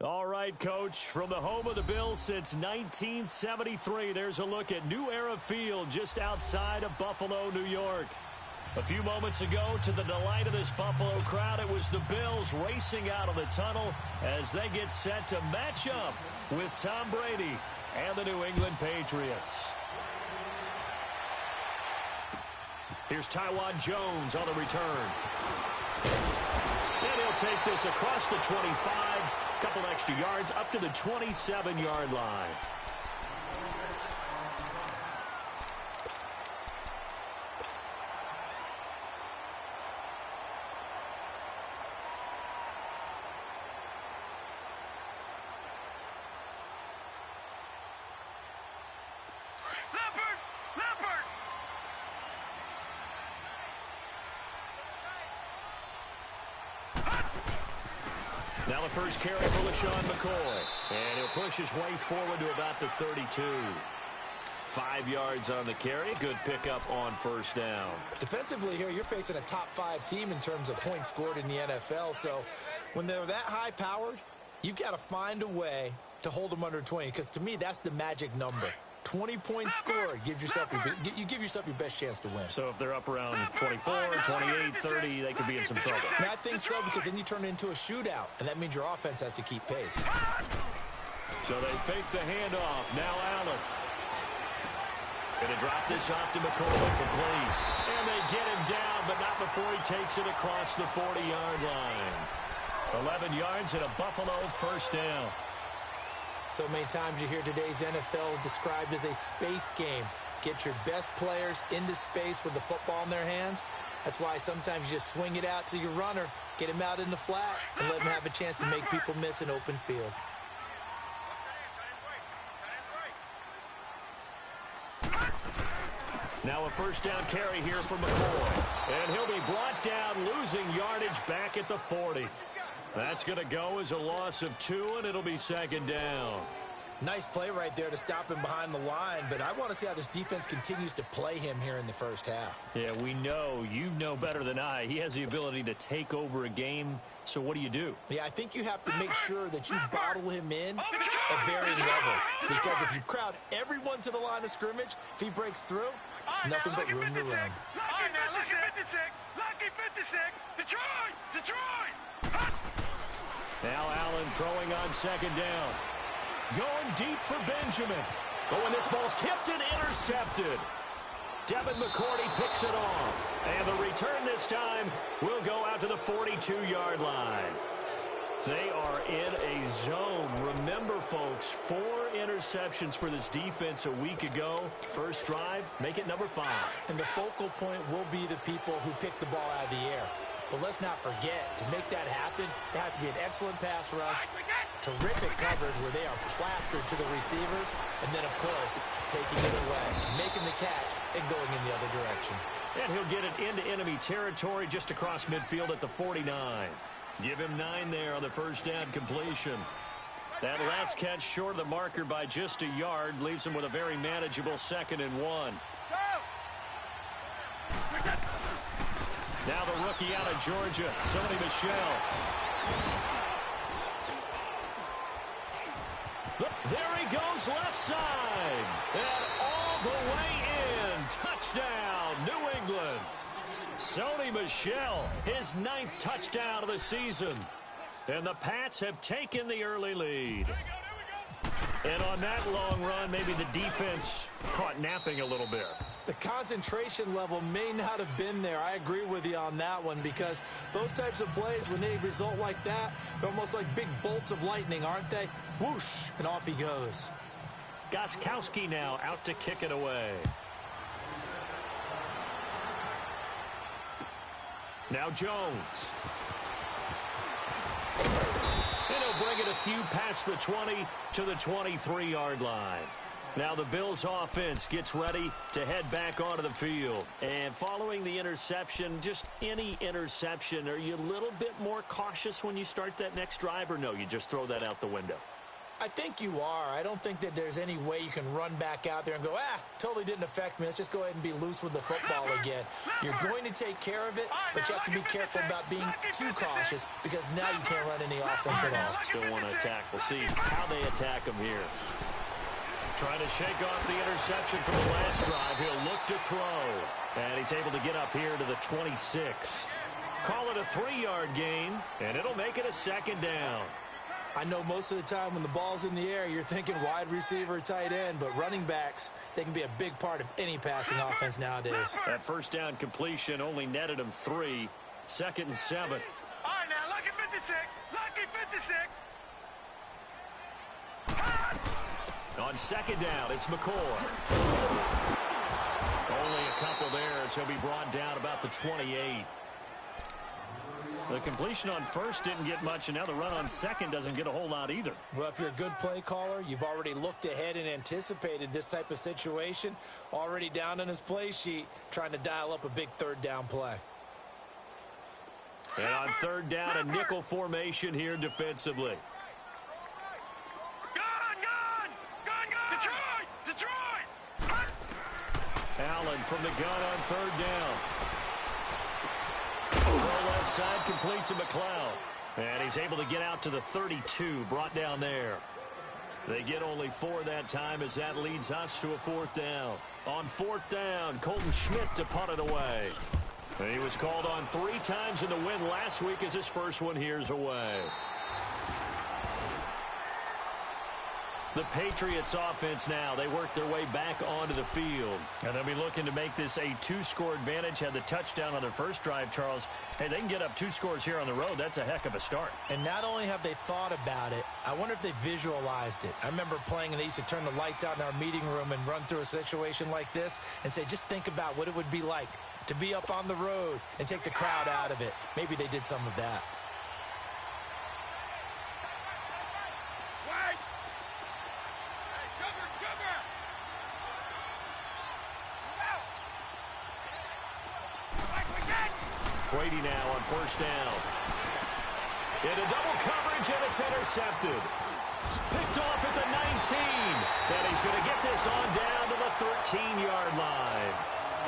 All right, Coach, from the home of the Bills since 1973, there's a look at New Era Field just outside of Buffalo, New York. A few moments ago, to the delight of this Buffalo crowd, it was the Bills racing out of the tunnel as they get set to match up with Tom Brady and the New England Patriots. Here's Taiwan Jones on the return. And he'll take this across the 25, couple extra yards up to the 27-yard line. Now the first carry for LaShawn McCoy. And he'll push his way forward to about the 32. 5 yards on the carry. Good pickup on first down. Defensively here, you're facing a top-5 team in terms of points scored in the NFL. So when they're that high-powered, you've got to find a way to hold them under 20. Because to me, that's the magic number. 20 points scored, you give yourself your best chance to win. So if they're up around 24, 28, 30, they could be in some trouble. And I think so, because then you turn it into a shootout, and that means your offense has to keep pace. So they fake the handoff. Now Allen. Going to drop this off to McCoy, complete. And they get him down, but not before he takes it across the 40-yard line. 11 yards and a Buffalo first down. So many times you hear today's NFL described as a space game. Get your best players into space with the football in their hands. That's why sometimes you just swing it out to your runner, get him out in the flat, and let him have a chance to make people miss an open field. Now a first down carry here for McCoy. And he'll be brought down, losing yardage back at the 40. That's going to go as a loss of 2, and it'll be second down. Nice play right there to stop him behind the line, but I want to see how this defense continues to play him here in the first half. Yeah, we know. You know better than I. He has the ability to take over a game, so what do? Yeah, I think you have to make sure that you bottle him in at varying levels, because if you crowd everyone to the line of scrimmage, if he breaks through, it's nothing but room to run. Lucky 56! Lucky 56! Detroit! Now Allen throwing on second down. Going deep for Benjamin. Oh, and this ball's tipped and intercepted. Devin McCourty picks it off. And the return this time will go out to the 42-yard line. They are in a zone. Remember, folks, 4 interceptions for this defense a week ago. First drive, make it number 5. And the focal point will be the people who pick the ball out of the air. But let's not forget, to make that happen, it has to be an excellent pass rush, terrific coverage where they are plastered to the receivers, and then, of course, taking it away, making the catch, and going in the other direction. And he'll get it into enemy territory just across midfield at the 49. Give him 9 there on the first down completion. That last catch short of the marker by just a yard leaves him with a very manageable 2nd and 1. Now the rookie out of Georgia, Sony Michel. There he goes left side. And all the way in. Touchdown, New England. Sony Michel, his 9th touchdown of the season. And the Pats have taken the early lead. And on that long run, maybe the defense caught napping a little bit. The concentration level may not have been there. I agree with you on that one, because those types of plays, when they result like that, they're almost like big bolts of lightning, aren't they? Whoosh, and off he goes. Gostkowski now out to kick it away. Now Jones. And he'll bring it a few past the 20 to the 23-yard line. Now the Bills offense gets ready to head back onto the field. And following the interception, just any interception, are you a little bit more cautious when you start that next drive, or no, you just throw that out the window? I think you are. I don't think that there's any way you can run back out there and go, totally didn't affect me. Let's just go ahead and be loose with the football again. You're going to take care of it, but you have to be careful about being too cautious because now you can't run any offense at all. Still want to attack. We'll see how they attack him here. Trying to shake off the interception from the last drive. He'll look to throw. And he's able to get up here to the 26. Call it a 3-yard gain, and it'll make it a 2nd down. I know most of the time when the ball's in the air, you're thinking wide receiver, tight end, but running backs, they can be a big part of any passing offense nowadays. That first down completion only netted him 3. 2nd and 7. All right, now, lucky 56. Lucky 56. On 2nd down, it's McCoy. Only a couple there as he'll be brought down about the 28. The completion on first didn't get much, and now the run on second doesn't get a whole lot either. Well, if you're a good play caller, you've already looked ahead and anticipated this type of situation. Already down on his play sheet, trying to dial up a big 3rd down play. And on 3rd down, a nickel formation here defensively. Detroit! Allen from the gun on 3rd down. Throw left side, complete to McLeod. And he's able to get out to the 32, brought down there. They get only 4 that time as that leads us to a 4th down. On 4th down, Colton Schmidt to punt it away. And he was called on 3 times in the win last week as his first one here's away. The Patriots offense now, they work their way back onto the field. And they'll be looking to make this a 2-score advantage. Had the touchdown on their first drive, Charles. Hey, they can get up 2 scores here on the road. That's a heck of a start. And not only have they thought about it, I wonder if they visualized it. I remember playing and they used to turn the lights out in our meeting room and run through a situation like this and say, just think about what it would be like to be up on the road and take the crowd out of it. Maybe they did some of that. Brady now on 1st down. Into double coverage, and it's intercepted. Picked off at the 19. And he's going to get this on down to the 13-yard line.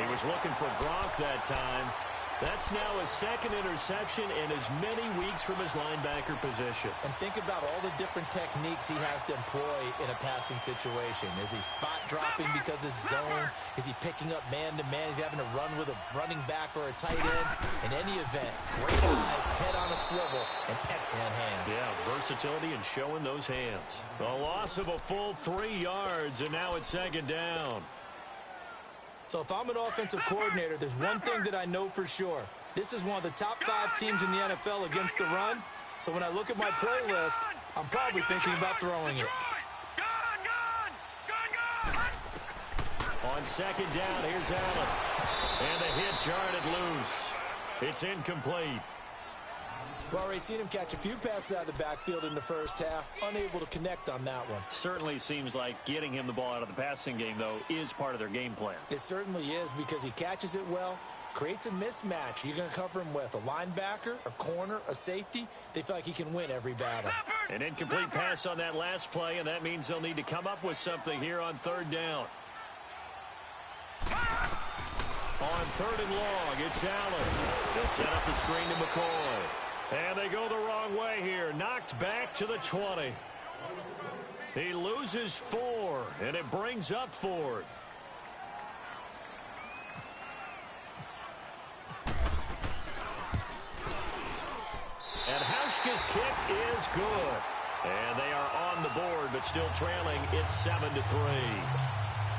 He was looking for Gronk that time. That's now his 2nd interception in as many weeks from his linebacker position. And think about all the different techniques he has to employ in a passing situation. Is he spot dropping because it's zone? Is he picking up man-to-man? Is he having to run with a running back or a tight end? In any event, great eyes, head on a swivel, and excellent hands. Yeah, versatility and showing those hands. A loss of a full 3 yards, and now it's 2nd down. So if I'm an offensive coordinator, there's one thing that I know for sure. This is one of the top 5 teams in the NFL against the run. So when I look at my playlist, I'm probably thinking about throwing it. On 2nd down, here's Allen. And the hit jarred it loose. It's incomplete. We've already seen him catch a few passes out of the backfield in the first half, unable to connect on that one. Certainly seems like getting him the ball out of the passing game, though, is part of their game plan. It certainly is because he catches it well, creates a mismatch. You're going to cover him with a linebacker, a corner, a safety. They feel like he can win every battle. An incomplete pass on that last play, and that means they'll need to come up with something here on 3rd down. On 3rd and long, it's Allen. They'll set up the screen to McCoy. And they go the wrong way here. Knocked back to the 20. He loses 4, and it brings up 4th. And Hauschka's kick is good. And they are on the board, but still trailing. It's 7-3.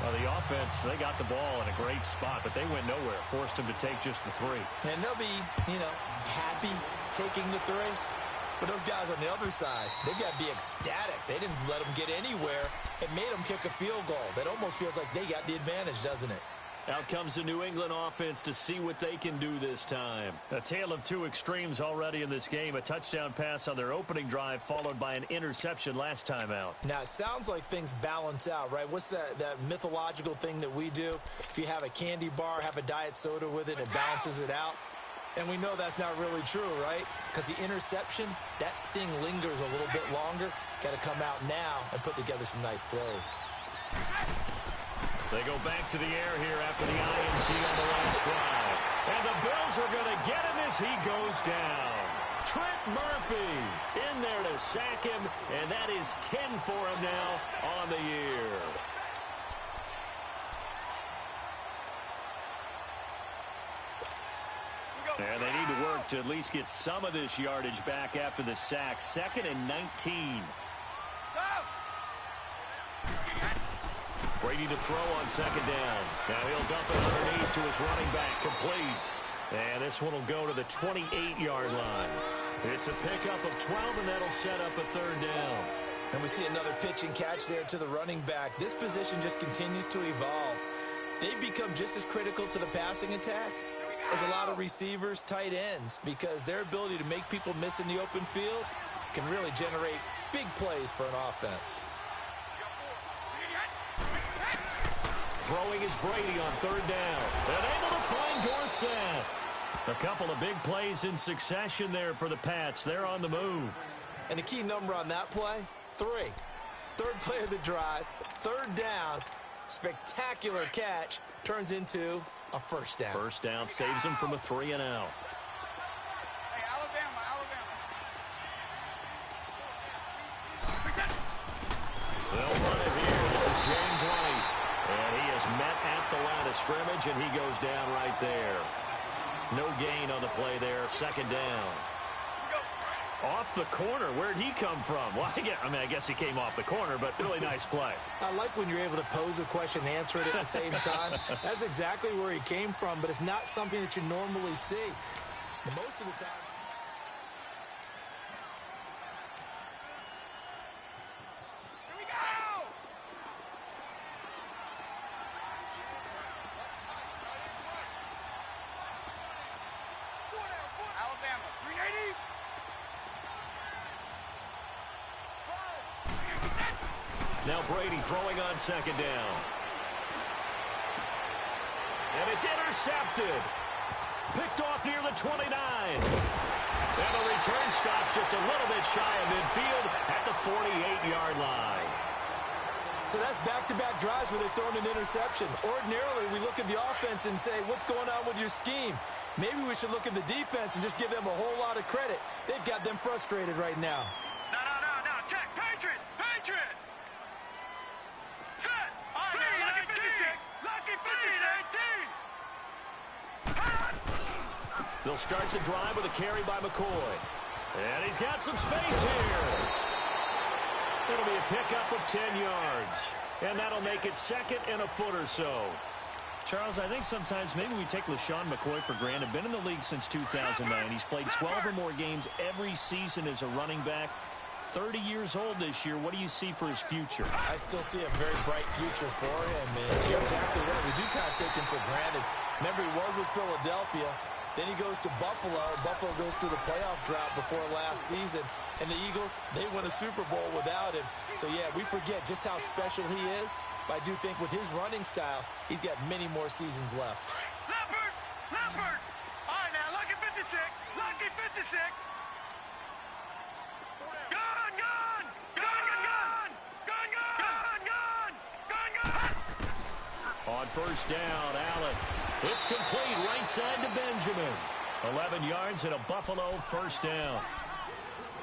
Well, the offense, they got the ball in a great spot, but they went nowhere. Forced them to take just the 3. And they'll be, happy taking the 3. But those guys on the other side, they've got to be ecstatic. They didn't let them get anywhere. It made them kick a field goal. That almost feels like they got the advantage, doesn't it? Out comes the New England offense to see what they can do this time. A tale of 2 extremes already in this game. A touchdown pass on their opening drive, followed by an interception last time out. Now, it sounds like things balance out, right? What's that mythological thing that we do? If you have a candy bar, have a diet soda with it, it balances it out. And we know that's not really true, right? Because the interception, that sting lingers a little bit longer. Got to come out now and put together some nice plays. They go back to the air here after the INT on the last drive. And the Bills are going to get him as he goes down. Trent Murphy in there to sack him, and that is 10 for him now on the year. And they need to work to at least get some of this yardage back after the sack. 2nd and 19. Brady to throw on 2nd down. Now he'll dump it underneath to his running back. Complete. And this one will go to the 28-yard line. It's a pickup of 12, and that'll set up a 3rd down. And we see another pitch and catch there to the running back. This position just continues to evolve. They've become just as critical to the passing attack as a lot of receivers, tight ends, because their ability to make people miss in the open field can really generate big plays for an offense. Throwing is Brady on 3rd down. And able to find Dorsett. A couple of big plays in succession there for the Pats. They're on the move. And the key number on that play, 3. 3rd play of the drive, 3rd down, spectacular catch, turns into a 1st down. 1st down saves him from a 3-and-out. Hey, Alabama. They'll run it here. This is James White. And he is met at the line of scrimmage, and he goes down right there. No gain on the play there. 2nd down. Off the corner. Where'd he come from? Well, I guess he came off the corner, but really nice play. I like when you're able to pose a question and answer it at the same time. That's exactly where he came from, but it's not something that you normally see. Most of the time. Here we go! Alabama, 380. Now Brady throwing on 2nd down. And it's intercepted. Picked off near the 29. And the return stops just a little bit shy of midfield at the 48-yard line. So that's back-to-back drives where they're throwing an interception. Ordinarily, we look at the offense and say, what's going on with your scheme? Maybe we should look at the defense and just give them a whole lot of credit. They've got them frustrated right now. No. Check. Patriot. Set. All right, now, lucky 56. Lucky 56. They'll start the drive with a carry by McCoy. And he's got some space here. It'll be a pickup of 10 yards. And that'll make it 2nd and a foot or so. Charles, I think sometimes maybe we take LaShawn McCoy for granted. Been in the league since 2009. He's played 12 or more games every season as a running back. 30 years old this year. What do you see for his future? I still see a very bright future for him, and you're exactly right. We do kind of take him for granted. Remember, he was with Philadelphia. Then he goes to Buffalo. Buffalo goes through the playoff drought before last season. And the Eagles, they win a Super Bowl without him. So, yeah, we forget just how special he is. But I do think with his running style, he's got many more seasons left. Leopard. All right, now, lucky 56. Lucky 56. On 1st down, Allen. It's complete right side to Benjamin. 11 yards and a Buffalo 1st down.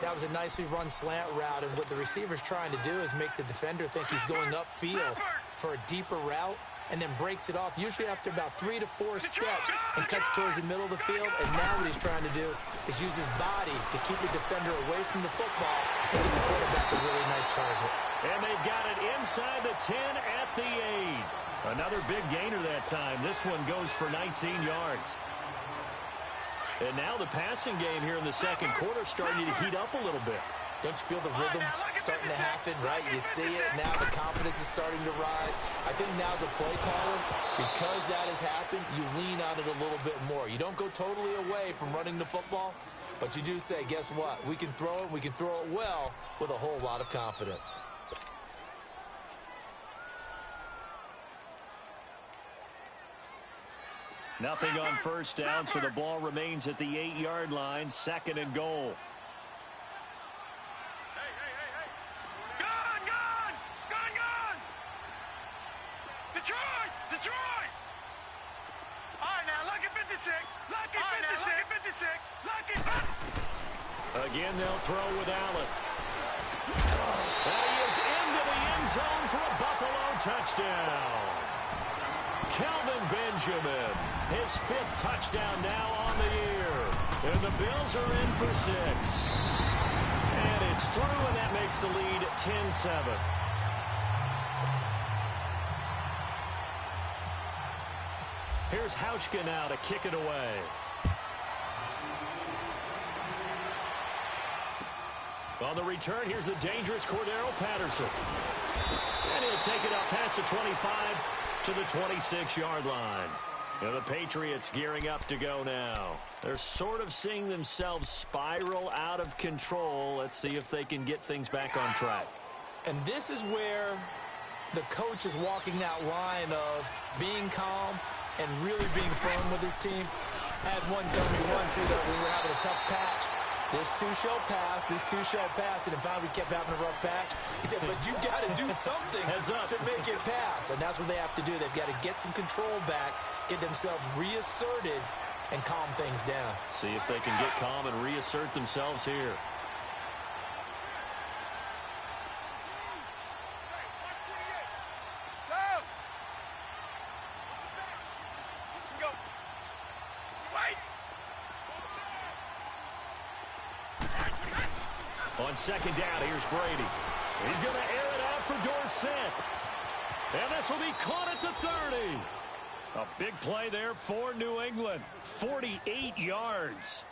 That was a nicely run slant route, and what the receiver's trying to do is make the defender think he's going upfield for a deeper route, and then breaks it off, usually after about 3 to 4 steps, and cuts towards the middle of the field. And now what he's trying to do is use his body to keep the defender away from the football and give the quarterback a really nice target. And they've got it inside the 10 at the 8. Another big gainer that time. This one goes for 19 yards. And now the passing game here in the 2nd quarter starting to heat up a little bit. Don't you feel the rhythm starting to happen, right? You see it. Now the confidence is starting to rise. I think now as a play caller, because that has happened, you lean on it a little bit more. You don't go totally away from running the football, but you do say, guess what? We can throw it. We can throw it well with a whole lot of confidence. Nothing on first down, so the ball remains at the 8-yard line, 2nd and goal. Gone, gone! Gone, gone! Detroit! Detroit! All right, now, lucky 56. Lucky 56. Lucky 56. Again, they'll throw with Allen. And he is into the end zone for a Buffalo touchdown. Kelvin Benjamin, his 5th touchdown now on the year. And the Bills are in for 6. And it's through, and that makes the lead 10-7. Here's Hauschka now to kick it away. On the return, here's the dangerous Cordero Patterson. And he'll take it up past the 25 to the 26-yard line. And the Patriots gearing up to go now. They're sort of seeing themselves spiral out of control. Let's see if they can get things back on track. And this is where the coach is walking that line of being calm and really being firm with his team. I had one tell me once, we were having a tough patch. This too shall pass, this too shall pass, and finally we kept having a rough patch. He said, but you got to do something to make it pass, and that's what they have to do. They've got to get some control back, get themselves reasserted, and calm things down. See if they can get calm and reassert themselves here. On 2nd down, here's Brady. He's going to air it out for Dorsett. And this will be caught at the 30. A big play there for New England. 48 yards.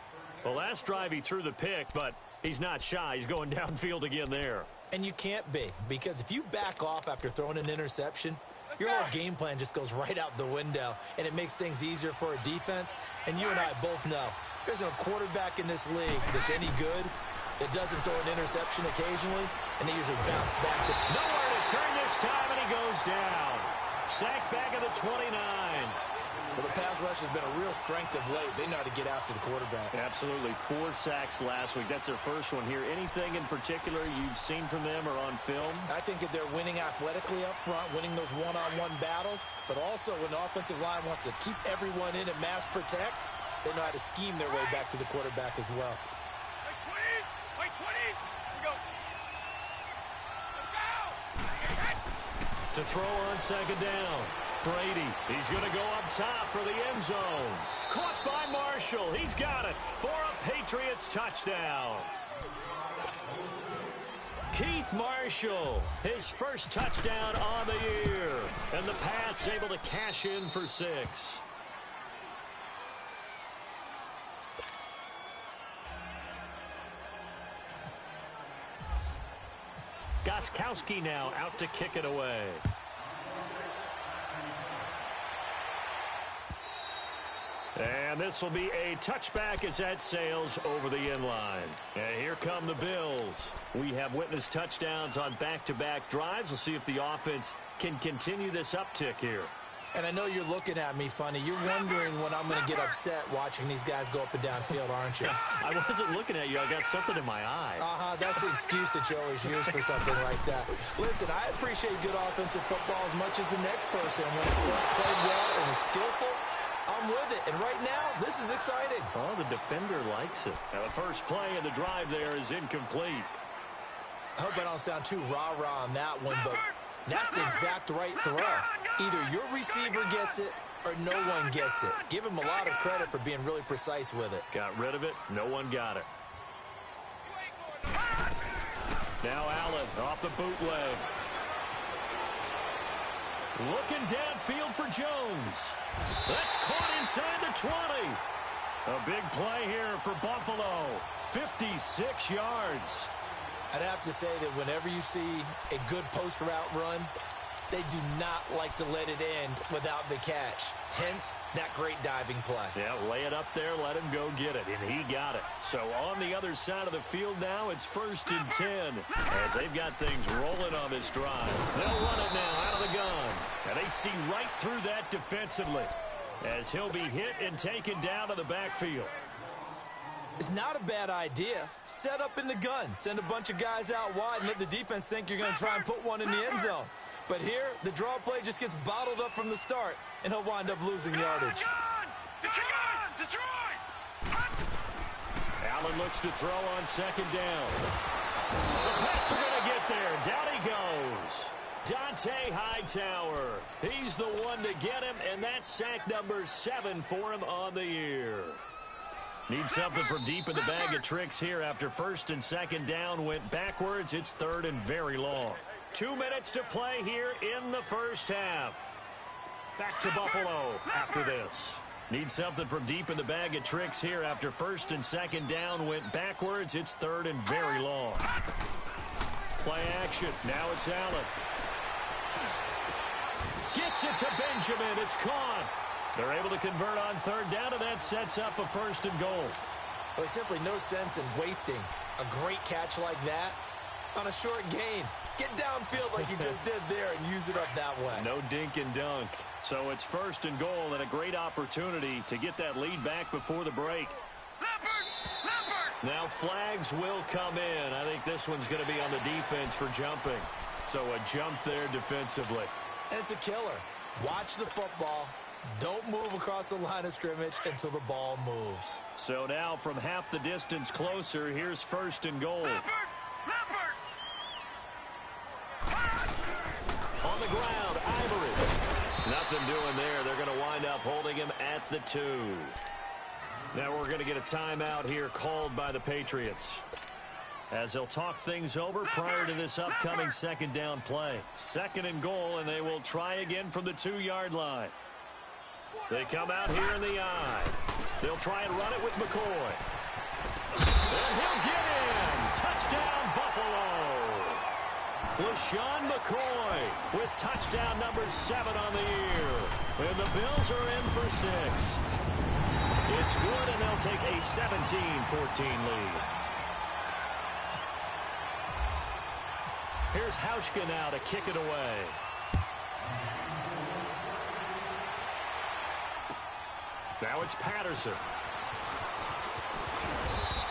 Well, last drive he threw the pick, but he's not shy. He's going downfield again there. And you can't be, because if you back off after throwing an interception, your whole game plan just goes right out the window, and it makes things easier for a defense. And you and I both know there's a quarterback in this league that's any good that doesn't throw an interception occasionally, and they usually bounce back. Nowhere to turn this time, and he goes down. Sacked back at the 29. Well, the pass rush has been a real strength of late. They know how to get after the quarterback. Absolutely. 4 sacks last week. That's their first one here. Anything in particular you've seen from them or on film? I think that they're winning athletically up front, winning those one-on-one battles, but also when the offensive line wants to keep everyone in and mass protect, they know how to scheme their way back to the quarterback as well. To throw on 2nd down. Brady, he's going to go up top for the end zone. Caught by Marshall. He's got it for a Patriots touchdown. Keith Marshall, his first touchdown on the year. And the Pats able to cash in for 6. Gostkowski now out to kick it away. And this will be a touchback as that sails over the end line. And here come the Bills. We have witnessed touchdowns on back-to-back drives. We'll see if the offense can continue this uptick here. And I know you're looking at me funny. You're wondering when I'm going to get upset watching these guys go up and down field, aren't you? I wasn't looking at you. I got something in my eye. That's the excuse that you always use for something like that. Listen, I appreciate good offensive football as much as the next person. When it's played well and is skillful, I'm with it. And right now, this is exciting. Oh, the defender likes it. Now, the first play of the drive there is incomplete. I hope I don't sound too rah-rah on that one, but that's the exact right throw. Either your receiver gets it or no one gets it. Give him a lot of credit for being really precise with it. Got rid of it. No one got it. Now Allen off the bootleg. Looking downfield for Jones. That's caught inside the 20. A big play here for Buffalo. 56 yards. I'd have to say that whenever you see a good post route run, they do not like to let it end without the catch. Hence, that great diving play. Yeah, lay it up there, let him go get it, and he got it. So on the other side of the field now, it's 1st and 10 as they've got things rolling on this drive. They'll run it now out of the gun, and they see right through that defensively. as he'll be hit and taken down to the backfield. It's not a bad idea. Set up in the gun. Send a bunch of guys out wide and let the defense think you're going to try and put one in the end zone. But here, the draw play just gets bottled up from the start, and he'll wind up losing yardage. Allen looks to throw on second down. The Pats are going to get there. Down he goes. Dante Hightower. He's the one to get him, and that's sack number 7 for him on the year. Need something from deep in the bag of tricks here after first and second down went backwards. It's third and very long. 2 minutes to play here in the first half. Back to Buffalo after this. Need something from deep in the bag of tricks here after first and second down went backwards. It's third and very long. Play action. Now it's Allen. Gets it to Benjamin. It's caught. They're able to convert on third down, and that sets up a first and goal. There's simply no sense in wasting a great catch like that on a short gain. Get downfield like you just did there and use it up that way. No dink and dunk. So it's first and goal and a great opportunity to get that lead back before the break. Now flags will come in. I think this one's going to be on the defense for jumping. So a jump there defensively. And it's a killer. Watch the football. Don't move across the line of scrimmage until the ball moves. So now from half the distance closer, here's first and goal. On the ground, Ivory. Nothing doing there. They're going to wind up holding him at the 2. Now we're going to get a timeout here called by the Patriots, as they'll talk things over prior to this upcoming second down play. Second and goal, and they will try again from the 2-yard line. They come out here in the I. They'll try and run it with McCoy. And he'll get in. Touchdown, Buffalo. LaShawn McCoy with touchdown number 7 on the year. And the Bills are in for 6. It's good, and they'll take a 17-14 lead. Here's Hauschka now to kick it away. Now it's Patterson.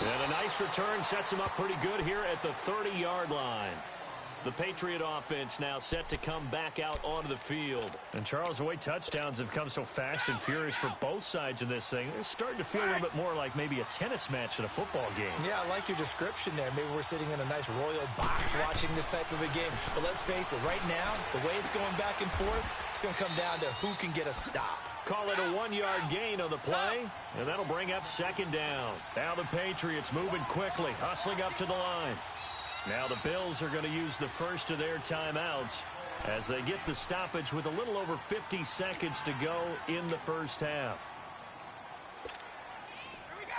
And a nice return sets him up pretty good here at the 30-yard line. The Patriot offense now set to come back out onto the field. And Charles, the way touchdowns have come so fast and furious for both sides in this thing, it's starting to feel a little bit more like maybe a tennis match than a football game. Yeah, I like your description there. Maybe we're sitting in a nice royal box watching this type of a game. But let's face it, right now, the way it's going back and forth, it's going to come down to who can get a stop. Call it a 1-yard gain on the play, and that'll bring up second down. Now the Patriots moving quickly, hustling up to the line. Now the Bills are going to use the first of their timeouts as they get the stoppage with a little over 50 seconds to go in the first half. Here we go!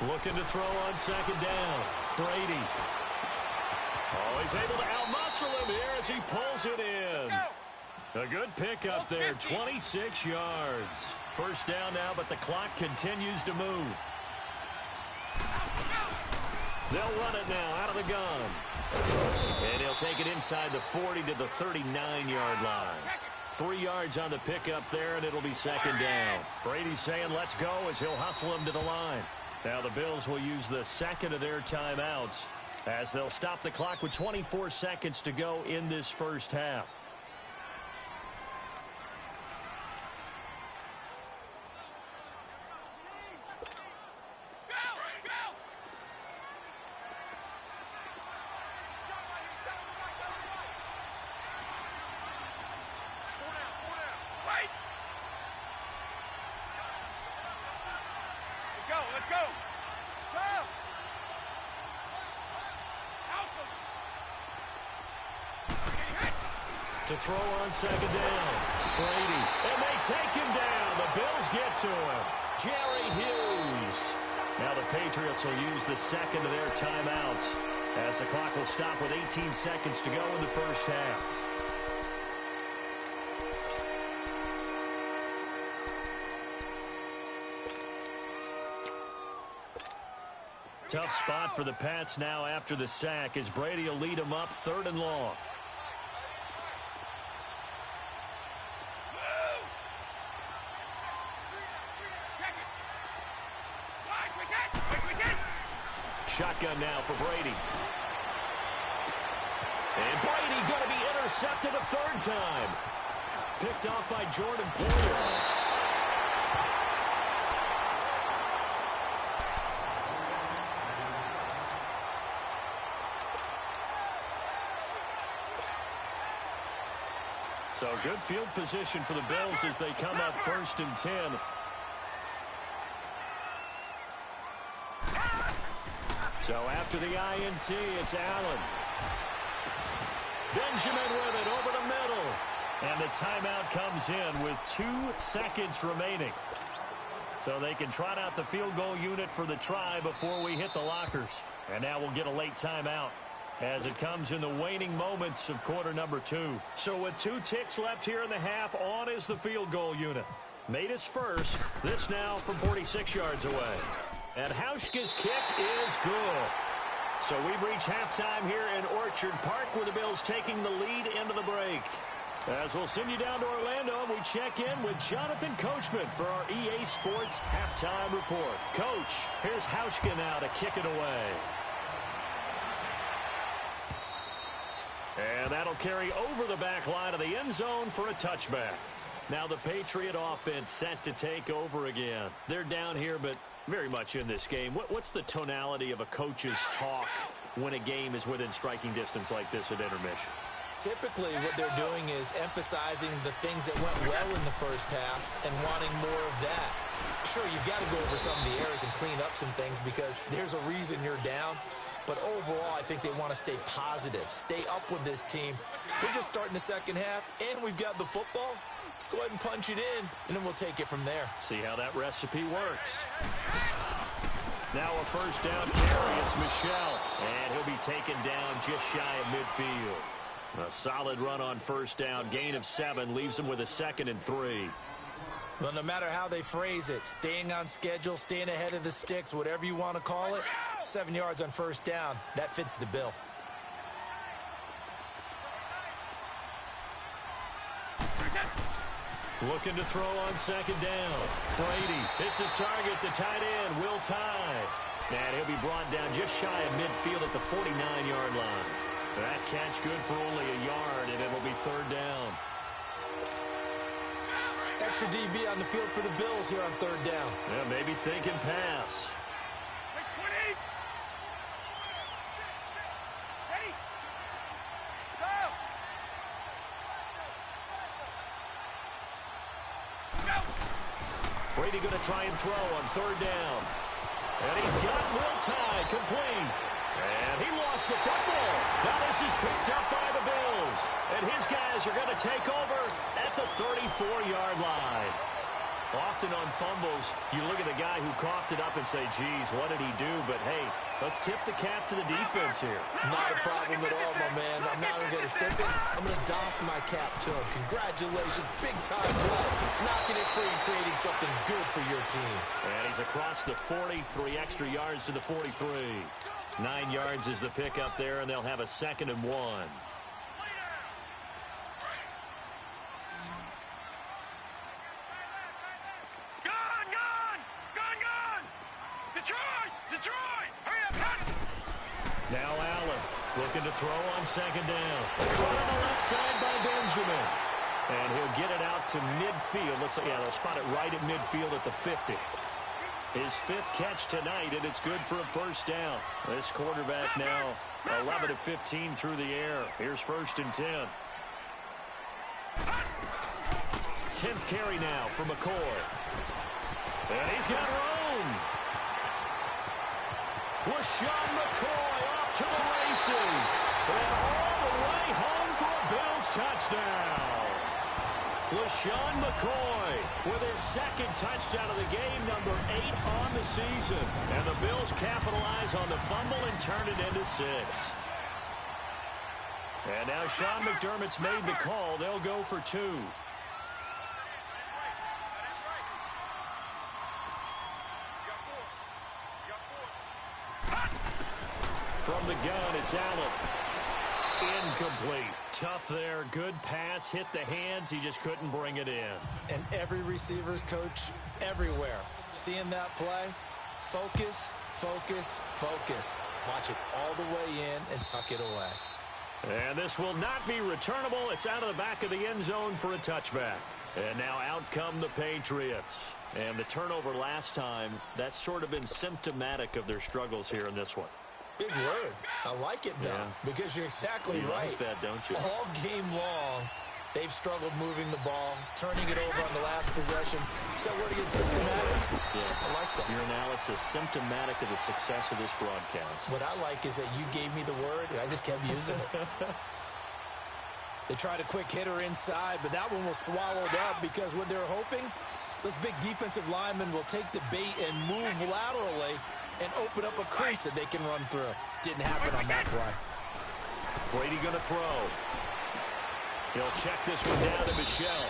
Ozzie! Looking to throw on second down. Brady. Oh, he's able to outmuscle him here as he pulls it in. A good pickup there, 26 yards. First down now, but the clock continues to move. They'll run it now out of the gun. And he'll take it inside the 40 to the 39-yard line. 3 yards on the pickup there, and it'll be second down. Brady's saying let's go as he'll hustle him to the line. Now the Bills will use the second of their timeouts as they'll stop the clock with 24 seconds to go in this first half. Let's go! To throw on second down. Brady. And they take him down. The Bills get to him. Jerry Hughes. Now the Patriots will use the second of their timeouts as the clock will stop with 18 seconds to go in the first half. Tough spot for the Pats now after the sack as Brady will lead them up 3rd and long. Shotgun now for Brady. And Brady going to be intercepted a 3rd time. Picked off by Jordan Poyer. So good field position for the Bills as they come up 1st and 10. So after the INT, it's Allen. Benjamin with it over the middle. And the timeout comes in with 2 seconds remaining. So they can trot out the field goal unit for the try before we hit the lockers. And now we'll get a late timeout as it comes in the waning moments of quarter number 2. So with 2 ticks left here in the half, on is the field goal unit. Made his first. This now from 46 yards away. And Hauschka's kick is good. So we've reached halftime here in Orchard Park where the Bills taking the lead into the break. As we'll send you down to Orlando, we check in with Jonathan Coachman for our EA Sports Halftime Report. Coach, here's Hauschka now to kick it away. And that'll carry over the back line of the end zone for a touchback. Now the Patriot offense set to take over again. They're down here, but very much in this game. What's the tonality of a coach's talk when a game is within striking distance like this at intermission? Typically, what they're doing is emphasizing the things that went well in the first half and wanting more of that. Sure, you've got to go over some of the errors and clean up some things because there's a reason you're down. But overall, I think they want to stay positive, stay up with this team. We're just starting the second half, and we've got the football. Let's go ahead and punch it in, and then we'll take it from there. See how that recipe works. Now a first down carry. It's Michel, and he'll be taken down just shy of midfield. A solid run on first down. Gain of 7 leaves him with a 2nd and 3. Well, no matter how they phrase it, staying on schedule, staying ahead of the sticks, whatever you want to call it, 7 yards on first down, that fits the bill. Looking to throw on 2nd down. Brady hits his target, the tight end, Will Tye. And he'll be brought down just shy of midfield at the 49-yard line. That catch good for only a yard, and it'll be 3rd down. Extra DB on the field for the Bills here on 3rd down. Yeah, maybe thinking pass. Brady going to try and throw on 3rd down. And he's got Will Tye complete. And he lost the football. Now this is picked up by the Bills. And his guys are going to take over at the 34-yard line. Often on fumbles, you look at the guy who coughed it up and say, geez, what did he do? But, hey, let's tip the cap to the defense here. Not a problem at all, my man. I'm not even going to tip it. I'm going to doff my cap to him. Congratulations. Big-time play. Knocking it free and creating something good for your team. And he's across the 40, 3 extra yards to the 43. 9 yards is the pickup there, and they'll have a 2nd and 1. Now Allen looking to throw on 2nd down. Caught on the left side by Benjamin. And he'll get it out to midfield. Looks like, yeah, they'll spot it right at midfield at the 50. His 5th catch tonight, and it's good for a first down. This quarterback now 11 of 15 through the air. Here's 1st and 10. 10th carry now for McCoy. And he's got room. LaShawn McCoy off to the races. And all the way home for a Bills touchdown. LaShawn McCoy with his 2nd touchdown of the game, number 8 on the season. And the Bills capitalize on the fumble and turn it into 6. And now Sean McDermott's made the call. They'll go for 2. from the gun, it's Allen. Incomplete. Tough there. Good pass. Hit the hands. He just couldn't bring it in. And every receiver's coach everywhere, seeing that play, focus, focus, focus. Watch it all the way in and tuck it away. And this will not be returnable. It's out of the back of the end zone for a touchback. And now out come the Patriots. And the turnover last time, that's sort of been symptomatic of their struggles here in this one. Big word. I like it, though, because you're exactly right. You like that, don't you? All game long, they've struggled moving the ball, turning it over on the last possession. Is that word again, symptomatic? Yeah. I like that. Your analysis, symptomatic of the success of this broadcast. What I like is that you gave me the word, and I just kept using it. They tried a quick hitter inside, but that one was swallowed up because what they're hoping, those big defensive linemen will take the bait and move laterally and open up a crease that they can run through. Didn't happen on that play. Brady going to throw. He'll check this one down to Michel.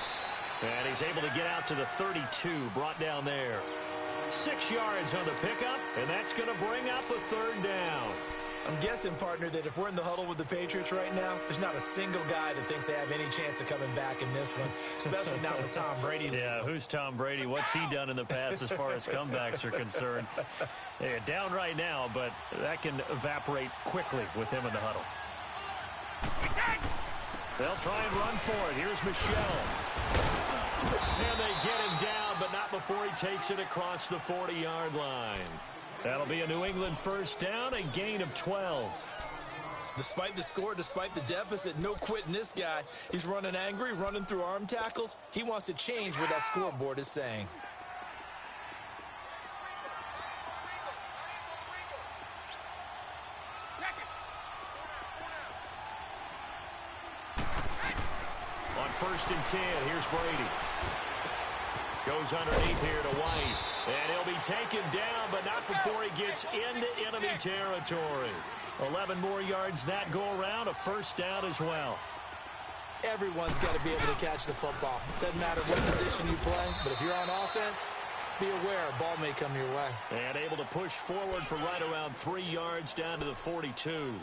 And he's able to get out to the 32, brought down there. 6 yards on the pickup, and that's going to bring up a third down. I'm guessing, partner, that if we're in the huddle with the Patriots right now, there's not a single guy that thinks they have any chance of coming back in this one, especially not with Tom Brady. Yeah, who's Tom Brady? What's he done in the past as far as comebacks are concerned? They're down right now, but that can evaporate quickly with him in the huddle. They'll try and run for it. Here's Michel. And they get him down, but not before he takes it across the 40-yard line. That'll be a New England first down, a gain of 12. Despite the score, despite the deficit, no quitting this guy. He's running angry, running through arm tackles. He wants to change what that scoreboard is saying. On 1st and 10, here's Brady. Goes underneath here to White. And he'll be taken down, but not before he gets into enemy territory. 11 more yards that go around, a first down as well. Everyone's got to be able to catch the football. Doesn't matter what position you play, but if you're on offense, be aware a ball may come your way. And able to push forward for right around 3 yards down to the 42.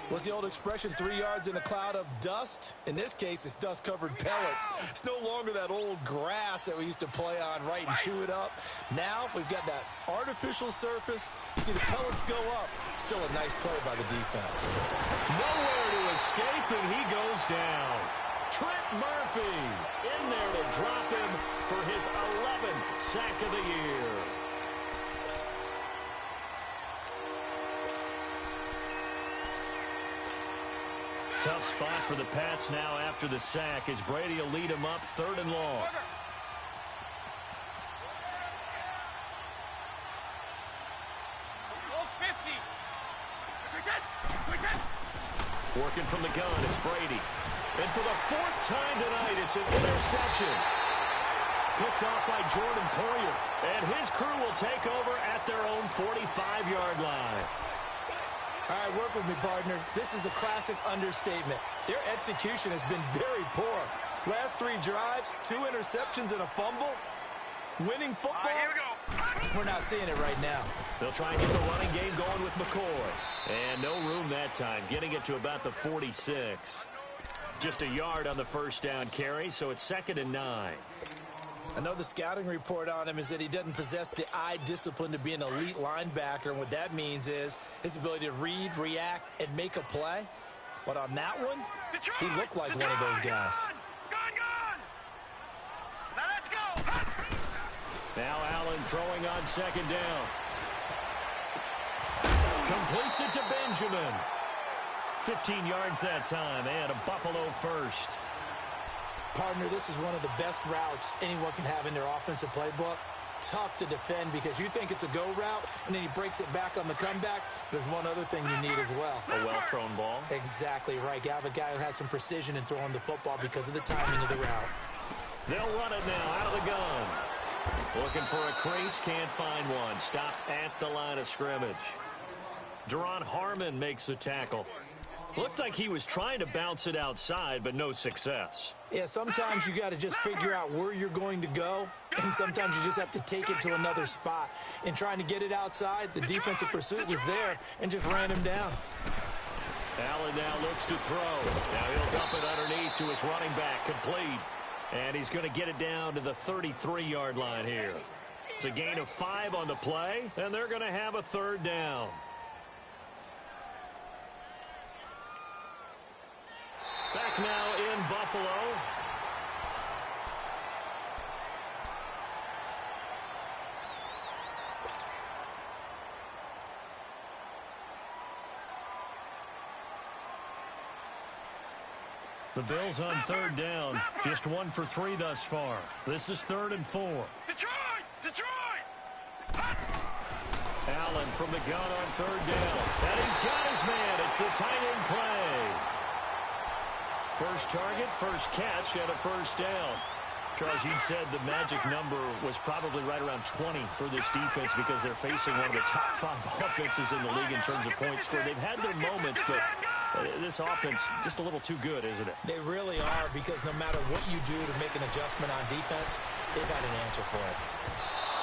What's the old expression, 3 yards in a cloud of dust? In this case, it's dust-covered pellets. It's no longer that old grass that we used to play on, right, and chew it up. Now we've got that artificial surface. You see the pellets go up. Still a nice play by the defense. Nowhere to escape, and he goes down. Trent Murphy in there to drop him for his 11th sack of the year. Tough spot for the Pats now after the sack as Brady will lead them up 3rd and long. Working from the gun, it's Brady. And for the 4th time tonight, it's an interception. Picked off by Jordan Poyer. And his crew will take over at their own 45-yard line. All right, work with me, partner. This is a classic understatement. Their execution has been very poor. Last 3 drives, 2 interceptions and a fumble. Winning football? Here we go. We're not seeing it right now. They'll try and get the running game going with McCoy. And no room that time, getting it to about the 46. Just a yard on the first down carry, so it's 2nd and 9. I know the scouting report on him is that he doesn't possess the eye discipline to be an elite linebacker, and what that means is his ability to read, react, and make a play. But on that one, he looked like one of those guys. Gone. Now let's go. Now Allen throwing on 2nd down. Completes it to Benjamin. 15 yards that time, and a Buffalo first. Partner, this is one of the best routes anyone can have in their offensive playbook. Tough to defend because you think it's a go route, and then he breaks it back on the comeback. There's one other thing you need as well. A well-thrown ball. Exactly right. You have a guy who has some precision in throwing the football because of the timing of the route. They'll run it now out of the gun. Looking for a crease, can't find one. Stopped at the line of scrimmage. Deron Harmon makes the tackle. Looked like he was trying to bounce it outside, but no success. Yeah, sometimes you got to just figure out where you're going to go, and sometimes you just have to take it to another spot. In trying to get it outside, the defensive pursuit was there and just ran him down. Allen now looks to throw. Now he'll dump it underneath to his running back, complete. And he's going to get it down to the 33-yard line here. It's a gain of 5 on the play, and they're going to have a third down. Back now in Buffalo. The Bills on third down. Just 1 for 3 thus far. This is 3rd and 4. Detroit! Detroit! Allen from the gun on third down. And he's got his man. It's the tight end Clay. First target, first catch, and a first down. Charles, you said the magic number was probably right around 20 for this defense because they're facing one of the top 5 offenses in the league in terms of points scored. They've had their moments, but this offense just a little too good, isn't it? They really are, because no matter what you do to make an adjustment on defense, they've got an answer for it.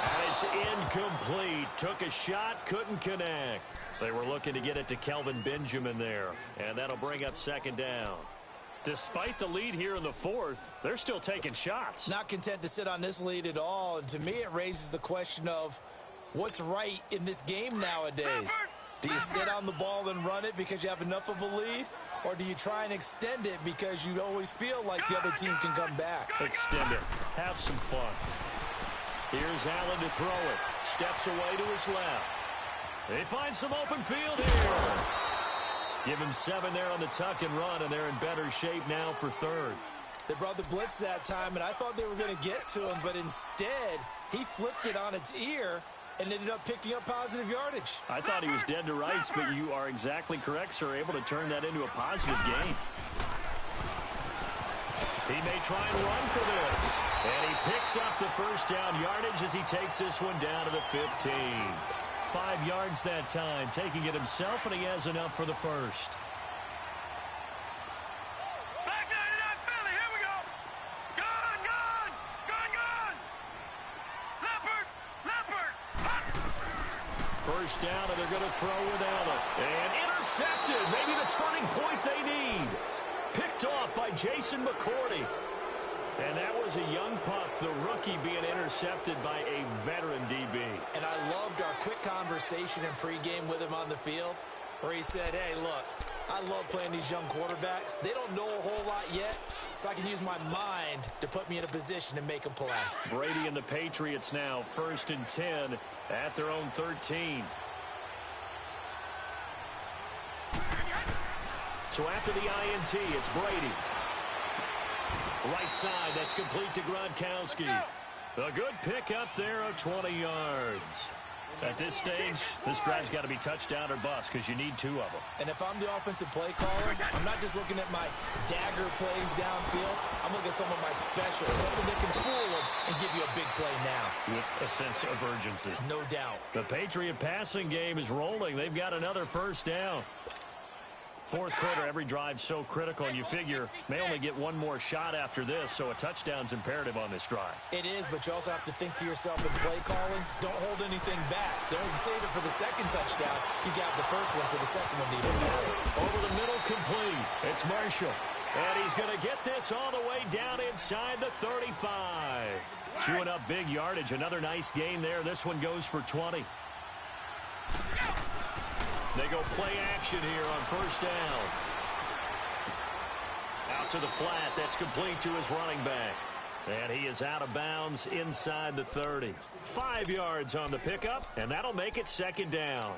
And it's incomplete. Took a shot, couldn't connect. They were looking to get it to Kelvin Benjamin there, and that'll bring up second down. Despite the lead here in the 4th, they're still taking shots. Not content to sit on this lead at all. And to me, it raises the question of what's right in this game nowadays. Do you sit on the ball and run it because you have enough of a lead? Or do you try and extend it because you always feel like the other team can come back? Extend it. Have some fun. Here's Allen to throw it. Steps away to his left. They find some open field here. Give him 7 there on the tuck and run, and they're in better shape now for 3rd. They brought the blitz that time, and I thought they were going to get to him, but instead, he flipped it on its ear and ended up picking up positive yardage. I thought he was dead to rights, but you are exactly correct, sir. Able to turn that into a positive gain. He may try and run for this. And he picks up the first down yardage as he takes this one down to the 15. 5 yards that time, taking it himself, and he has enough for the first. Back 99 Philly, here we go. Gun, gun, gun, gun. Leopard, leopard. First down, and they're going to throw with Allen. And intercepted. Maybe the turning point they need. Picked off by Jason McCourty. And that was a young pup, the rookie, being intercepted by a veteran DB. And I loved our quick conversation in pregame with him on the field where he said, hey, look, I love playing these young quarterbacks. They don't know a whole lot yet, so I can use my mind to put me in a position to make a play. Brady and the Patriots now, 1st and 10 at their own 13. So after the INT, it's Brady. Right side, that's complete to Gronkowski. A good pick up there of 20 yards. At this stage, this drive's got to be touchdown or bust because you need 2 of them. And if I'm the offensive play caller, I'm not just looking at my dagger plays downfield. I'm looking at some of my specials, something that can fool them and give you a big play now. With a sense of urgency. No doubt. The Patriot passing game is rolling. They've got another first down. 4th quarter, every drive's so critical, and you figure may only get 1 more shot after this, so a touchdown's imperative on this drive. It is, but you also have to think to yourself in play calling, don't hold anything back. Don't save it for the second touchdown. You got the first one for the second one even better. Over the middle, complete. It's Marshall. And he's going to get this all the way down inside the 35. Chewing up big yardage. Another nice gain there. This one goes for 20. They go play action here on first down. Out to the flat. That's complete to his running back. And he is out of bounds inside the 30. 5 yards on the pickup, and that'll make it second down.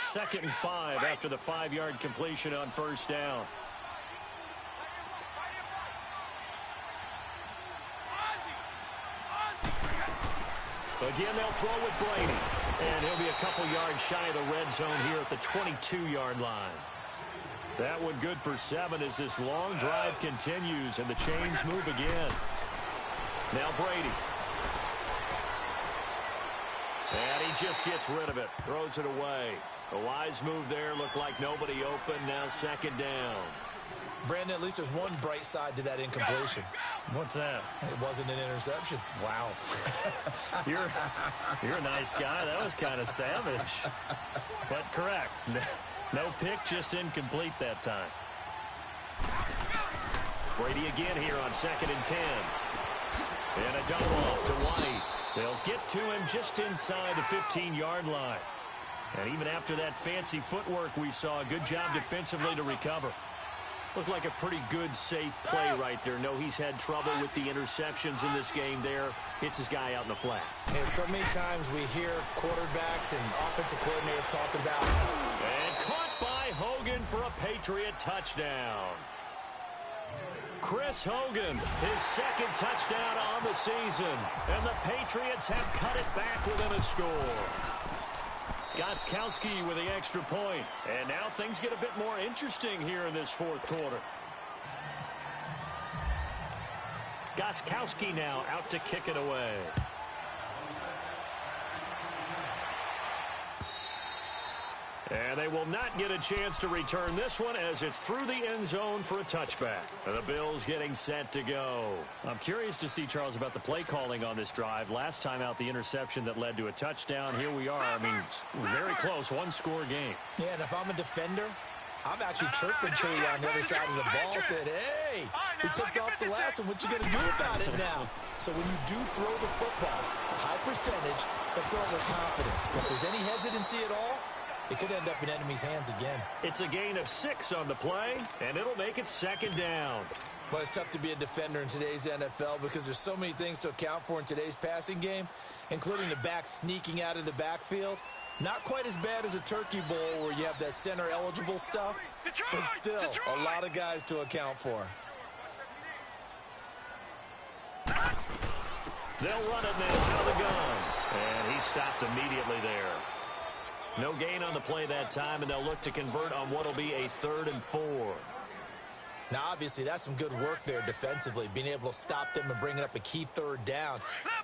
2nd and 5 after the 5-yard completion on first down. Again, they'll throw with Brady. And he'll be a couple yards shy of the red zone here at the 22-yard line. That one good for 7 as this long drive continues and the chains move again. Now Brady. And he just gets rid of it. Throws it away. A wise move there. Looked like nobody open. Now second down. Brandon, at least there's one bright side to that incompletion. What's that? It wasn't an interception. Wow. You're a nice guy. That was kind of savage. But correct. No pick, just incomplete that time. Brady again here on 2nd and 10. And a double off to White. They'll get to him just inside the 15-yard line. And even after that fancy footwork we saw, a good job defensively to recover. Looked like a pretty good, safe play right there. No, he's had trouble with the interceptions in this game there. Hits his guy out in the flat. And so many times we hear quarterbacks and offensive coordinators talking about. And caught by Hogan for a Patriot touchdown. Chris Hogan, his second touchdown on the season. And the Patriots have cut it back within a score. Gostkowski with the extra point. And now things get a bit more interesting here in this fourth quarter. Gostkowski now out to kick it away. And they will not get a chance to return this one as it's through the end zone for a touchback. And the Bills getting set to go. I'm curious to see, Charles, about the play calling on this drive. Last time out, the interception that led to a touchdown. Here we are. I mean, very close. One-score game. Yeah, and if I'm a defender, I'm actually chirping Chili on the other side of the ball, said, hey, we picked off the last one. What you going to do about it now? So when you do throw the football, high percentage, but throw it with confidence. If there's any hesitancy at all, it could end up in enemy's hands again. It's a gain of 6 on the play, and it'll make it second down. Well, it's tough to be a defender in today's NFL because there's so many things to account for in today's passing game, including the back sneaking out of the backfield. Not quite as bad as a turkey bowl where you have that center-eligible stuff, but still a lot of guys to account for. They'll run it now out of the gun, and he stopped immediately there. No gain on the play that time, and they'll look to convert on what will be a 3rd and 4. Now, obviously, that's some good work there defensively, being able to stop them and bringing up a key 3rd down.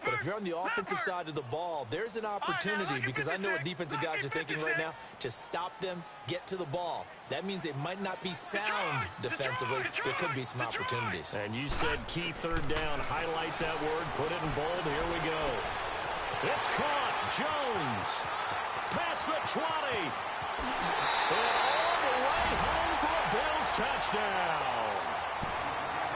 But if you're on the offensive side of the ball, there's an opportunity, because I know what defensive guys are thinking right now, to stop them, get to the ball. That means they might not be sound defensively. There could be some opportunities. And you said key 3rd down. Highlight that word. Put it in bold. Here we go. It's caught. Jones. Past the 20. And all the way home for a Bills touchdown.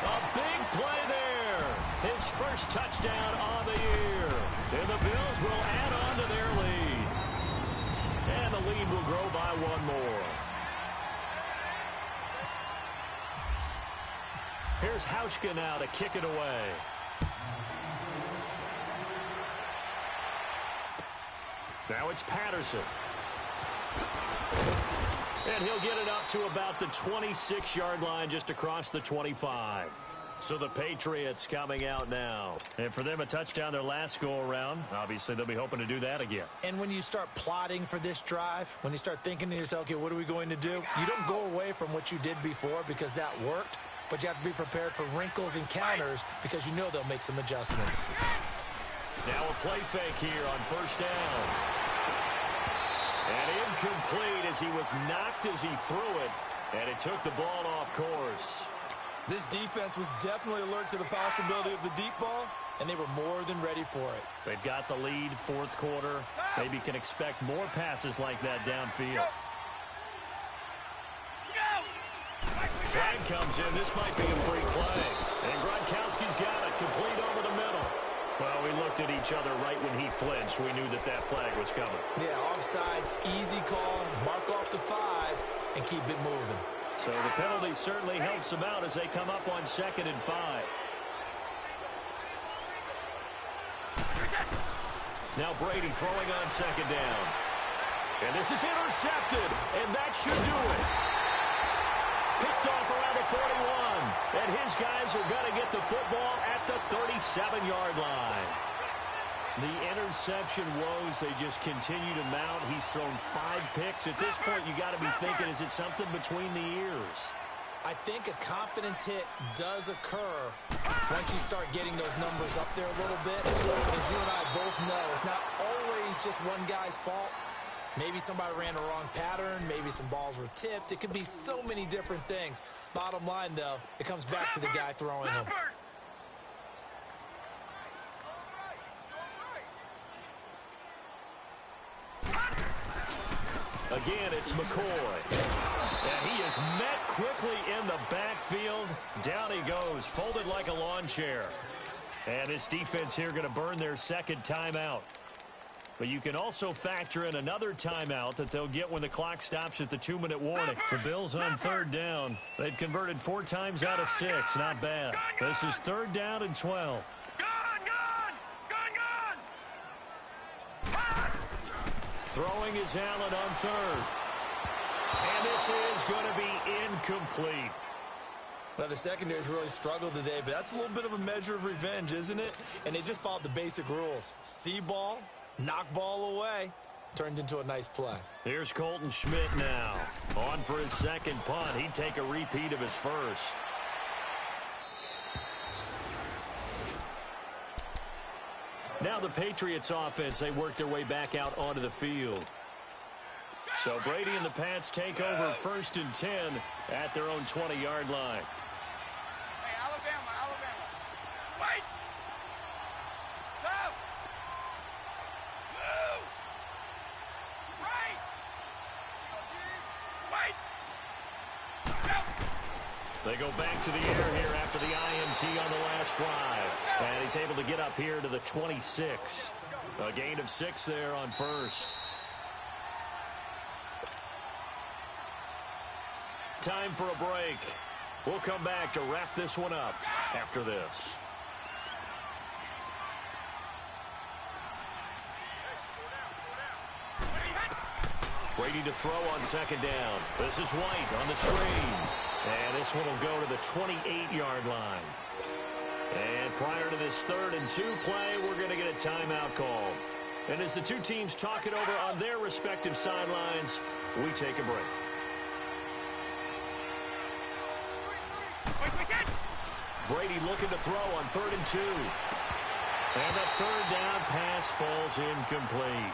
A big play there. His first touchdown on the year. And the Bills will add on to their lead. And the lead will grow by 1 more. Here's Hauschka now to kick it away. Now it's Patterson. And he'll get it up to about the 26-yard line, just across the 25. So the Patriots coming out now. And for them, a touchdown their last go-around. Obviously, they'll be hoping to do that again. And when you start plotting for this drive, when you start thinking to yourself, okay, what are we going to do? You don't go away from what you did before because that worked, but you have to be prepared for wrinkles and counters because you know they'll make some adjustments. Now a play fake here on 1st down. And incomplete as he was knocked as he threw it. And it took the ball off course. This defense was definitely alert to the possibility of the deep ball, and they were more than ready for it. They've got the lead, 4th quarter. Maybe can expect more passes like that downfield. Flag comes in. This might be a free play. And Gronkowski's got it. Complete over the middle. Well, we looked at each other right when he flinched. We knew that that flag was coming. Yeah, offsides, easy call, mark off the 5, and keep it moving. So the penalty certainly helps them out as they come up on 2nd and 5. Now Brady throwing on 2nd down. And this is intercepted, and that should do it. Picked off around the 41, and his guys are going to get the football at the 37-yard line. The interception woes, they just continue to mount. He's thrown 5 picks. At this point, you got to be thinking, is it something between the ears? I think a confidence hit does occur once you start getting those numbers up there a little bit. But as you and I both know, it's not always always just one guy's fault. Maybe somebody ran the wrong pattern. Maybe some balls were tipped. It could be so many different things. Bottom line, though, it comes back to the guy throwing them. Again, it's McCoy. And he is met quickly in the backfield. Down he goes, folded like a lawn chair. And this defense here going to burn their second timeout. But you can also factor in another timeout that they'll get when the clock stops at the 2-minute warning. The Bills on third down. They've converted 4 times out of 6. Not bad. This is 3rd down and 12. Throwing is Allen on 3rd. And this is going to be incomplete. Well, the secondary's really struggled today, but that's a little bit of a measure of revenge, isn't it? And they just followed the basic rules. See ball, knock ball away. Turned into a nice play. Here's Colton Schmidt now. On for his second punt. He'd take a repeat of his first. Now the Patriots offense, they work their way back out onto the field. So Brady and the Pats take over 1st and 10 at their own 20-yard line. Hey, Alabama. Wait! Stop! Move! Right! Wait! They go back to the air here after the INT on the last drive. And he's able to get up here to the 26. A gain of 6 there on 1st. Time for a break. We'll come back to wrap this one up after this. Brady to throw on 2nd down. This is White on the screen. And this one will go to the 28-yard line. And prior to this 3rd and 2 play, we're going to get a timeout call. And as the two teams talk it over on their respective sidelines, we take a break. Brady looking to throw on 3rd and 2. And the 3rd down pass falls incomplete.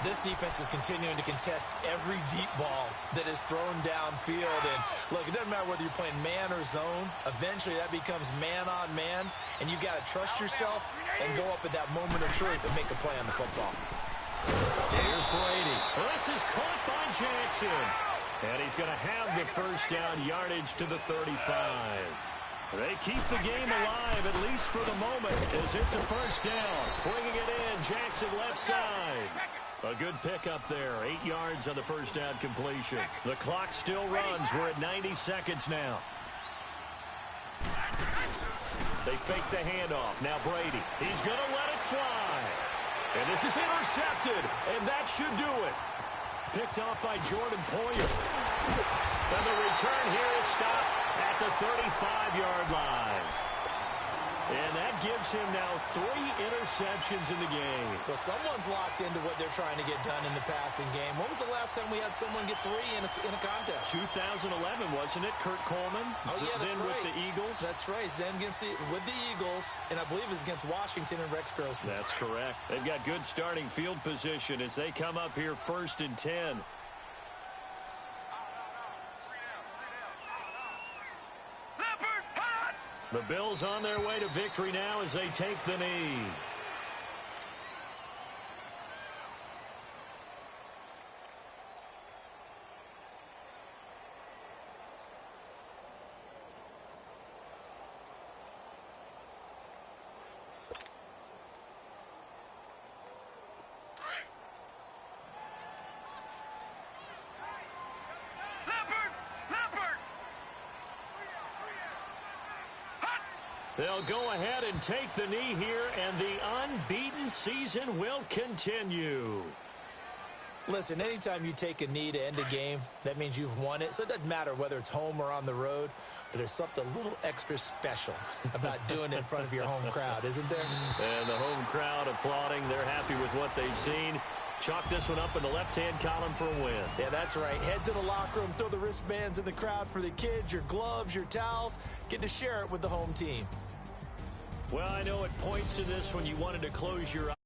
This defense is continuing to contest every deep ball that is thrown downfield. And look, it doesn't matter whether you're playing man or zone. Eventually, that becomes man on man. And you've got to trust yourself and go up at that moment of truth and make a play on the football. Here's Brady. This is caught by Jackson. And he's going to have the 1st down yardage to the 35. They keep the game alive, at least for the moment, as it's a 1st down. Bringing it in, Jackson left side. A good pickup there, 8 yards on the 1st down completion. The clock still runs. We're at 90 seconds now. They fake the handoff. Now Brady. He's going to let it fly. And this is intercepted, and that should do it. Picked off by Jordan Poyer. And the return here is stopped at the 35-yard line. And that gives him now 3 interceptions in the game. Well, someone's locked into what they're trying to get done in the passing game. When was the last time we had someone get 3 in a contest? 2011, wasn't it? Kurt Coleman? Oh, yeah, that's then right. with the Eagles? That's right. Then with the Eagles, and I believe it was against Washington and Rex Grossman. That's correct. They've got good starting field position as they come up here 1st and 10. The Bills on their way to victory now as they take the knee. They'll go ahead and take the knee here, and the unbeaten season will continue. Listen, anytime you take a knee to end a game, that means you've won it. So it doesn't matter whether it's home or on the road, but there's something a little extra special about doing it in front of your home crowd, isn't there? And the home crowd applauding. They're happy with what they've seen. Chalk this one up in the left-hand column for a win. Yeah, that's right. Head to the locker room, throw the wristbands in the crowd for the kids, your gloves, your towels. Get to share it with the home team. Well, I know at points in this when you wanted to close your eyes.